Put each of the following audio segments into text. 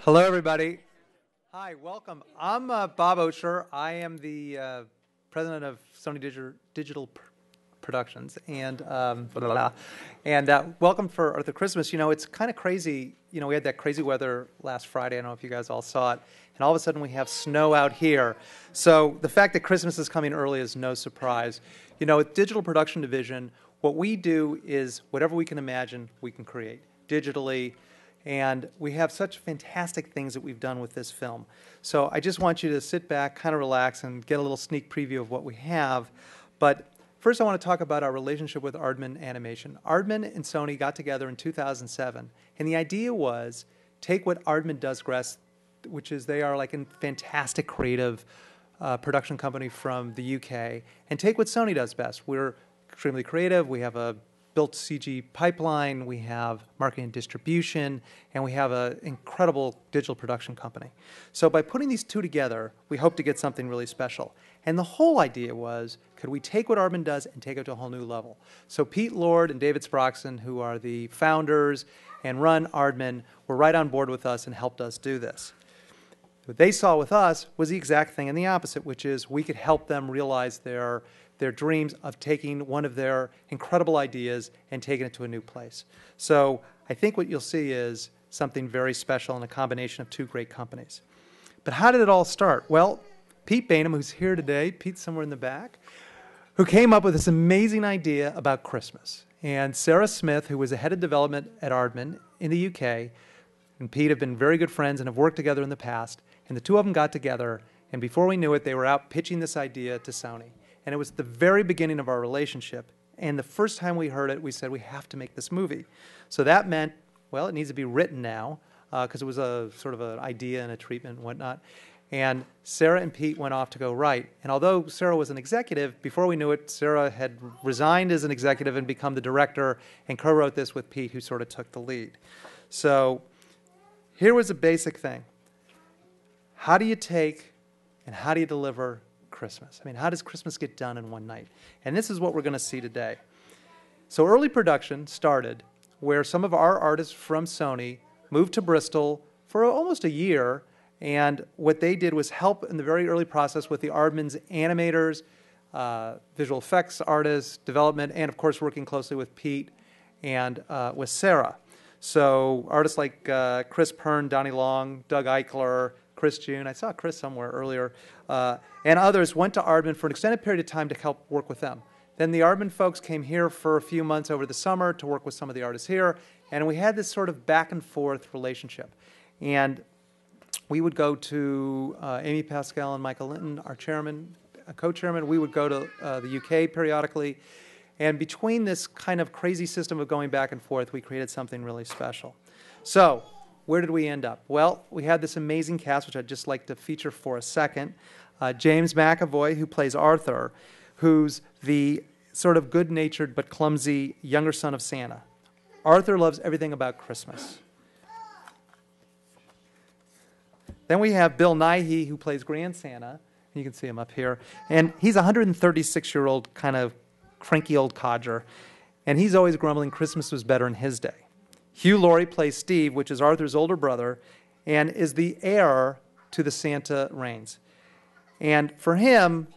Hello, everybody. Hi, welcome. I'm Bob Osher. I am the president of Sony Productions, and blah, blah, blah. And welcome for Arthur Christmas. You know, it's kind of crazy. You know, we had that crazy weather last Friday. I don't know if you guys all saw it. And all of a sudden, we have snow out here. So the fact that Christmas is coming early is no surprise. You know, with Digital Production Division, what we do is whatever we can imagine, we can create digitally. And we have such fantastic things that we've done with this film. So I just want you to sit back, kind of relax, and get a little sneak preview of what we have. But first I want to talk about our relationship with Aardman Animation. Aardman and Sony got together in 2007. And the idea was take what Aardman does best, which is they are like a fantastic creative production company from the UK, and take what Sony does best. We're extremely creative. We have a built CG pipeline, we have marketing and distribution, and we have an incredible digital production company. So by putting these two together, we hope to get something really special. And the whole idea was, could we take what Aardman does and take it to a whole new level? So Pete Lord and David Sproxson, who are the founders and run Aardman, were right on board with us and helped us do this. What they saw with us was the exact thing and the opposite, which is we could help them realize their dreams of taking one of their incredible ideas and taking it to a new place. So I think what you'll see is something very special in a combination of two great companies. But how did it all start? Well, Pete Bainham, who's here today, Pete's somewhere in the back, who came up with this amazing idea about Christmas. And Sarah Smith, who was the head of development at Aardman in the UK, and Pete have been very good friends and have worked together in the past, and the two of them got together, and before we knew it, they were out pitching this idea to Sony. And it was the very beginning of our relationship. And the first time we heard it, we said, we have to make this movie. So that meant, well, it needs to be written now, because it was a sort of an idea and a treatment and whatnot. And Sarah and Pete went off to go write. And although Sarah was an executive, before we knew it, Sarah had resigned as an executive and become the director and co-wrote this with Pete, who sort of took the lead. So here was a basic thing. How do you take and how do you deliver Christmas? I mean, how does Christmas get done in one night? And this is what we're going to see today. So early production started where some of our artists from Sony moved to Bristol for almost a year, and what they did was help in the very early process with the Aardman's animators, visual effects artists, development, and of course working closely with Pete and with Sarah. So artists like Chris Pern, Donnie Long, Doug Eichler, Chris June, I saw Chris somewhere earlier, and others went to Aardman for an extended period of time to help work with them. Then the Aardman folks came here for a few months over the summer to work with some of the artists here, and we had this sort of back and forth relationship. And we would go to Amy Pascal and Michael Linton, our chairman, co-chairman. We would go to the UK periodically. And between this kind of crazy system of going back and forth, we created something really special. So where did we end up? Well, we had this amazing cast, which I'd just like to feature for a second. James McAvoy, who plays Arthur, who's the sort of good-natured but clumsy younger son of Santa. Arthur loves everything about Christmas. Then we have Bill Nighy, who plays Grand Santa. You can see him up here. And he's a 136-year-old kind of cranky old codger. And he's always grumbling Christmas was better in his day. Hugh Laurie plays Steve, which is Arthur's older brother, and is the heir to the Santa reigns. And for him,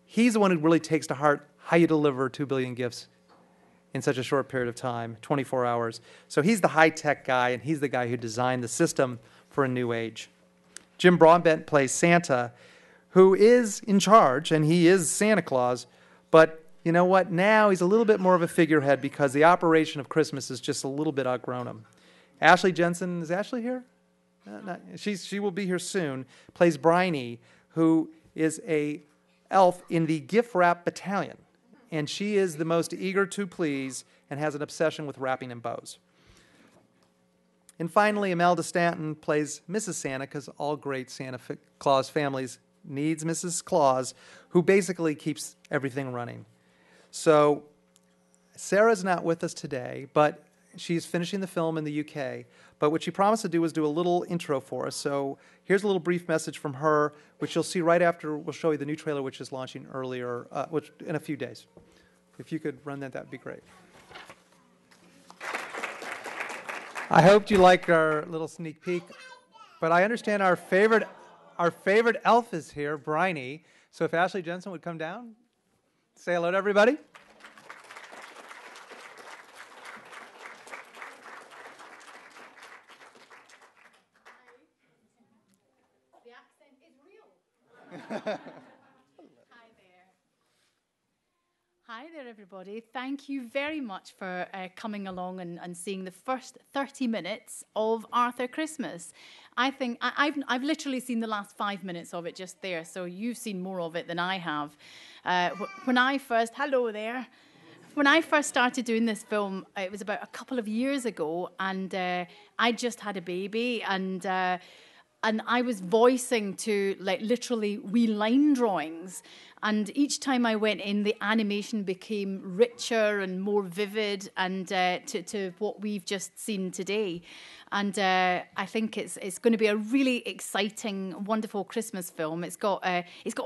he's the one who really takes to heart how you deliver 2 billion gifts in such a short period of time, 24 hours. So he's the high-tech guy, and he's the guy who designed the system for a new age. Jim Broadbent plays Santa, who is in charge, and he is Santa Claus, but you know what? Now he's a little bit more of a figurehead because the operation of Christmas is just a little bit outgrown him. Ashley Jensen, is Ashley here? She will be here soon, plays Bryony, who is a elf in the gift wrap battalion. And she is the most eager to please and has an obsession with wrapping in bows. And finally, Imelda Stanton plays Mrs. Santa, because all great Santa Claus families needs Mrs. Claus, who basically keeps everything running. So Sarah's not with us today, but she's finishing the film in the UK. But what she promised to do was do a little intro for us. So here's a little brief message from her, which you'll see right after we'll show you the new trailer, which is launching earlier, which in a few days. If you could run that, that would be great. I hoped you liked our little sneak peek, but I understand our favorite elf is here, Bryony. So if Ashley Jensen would come down, say hello to everybody. The accent is real. Hi there. Hi there, everybody. Thank you very much for coming along and seeing the first 30 minutes of Arthur Christmas. I think I've literally seen the last 5 minutes of it just there, so you've seen more of it than I have. Hello there. When I first started doing this film, it was about a couple of years ago, and I just had a baby, and I was voicing to like literally wee line drawings. And each time I went in, the animation became richer and more vivid, and to what we've just seen today. And I think it's going to be a really exciting, wonderful Christmas film. It's got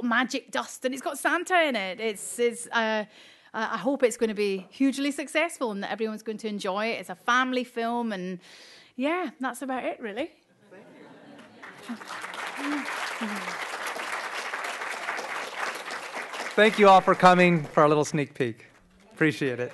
magic dust and it's got Santa in it. I hope it's going to be hugely successful and that everyone's going to enjoy it. It's a family film, and yeah, that's about it, really. Thank you all for coming for our little sneak peek. Appreciate it.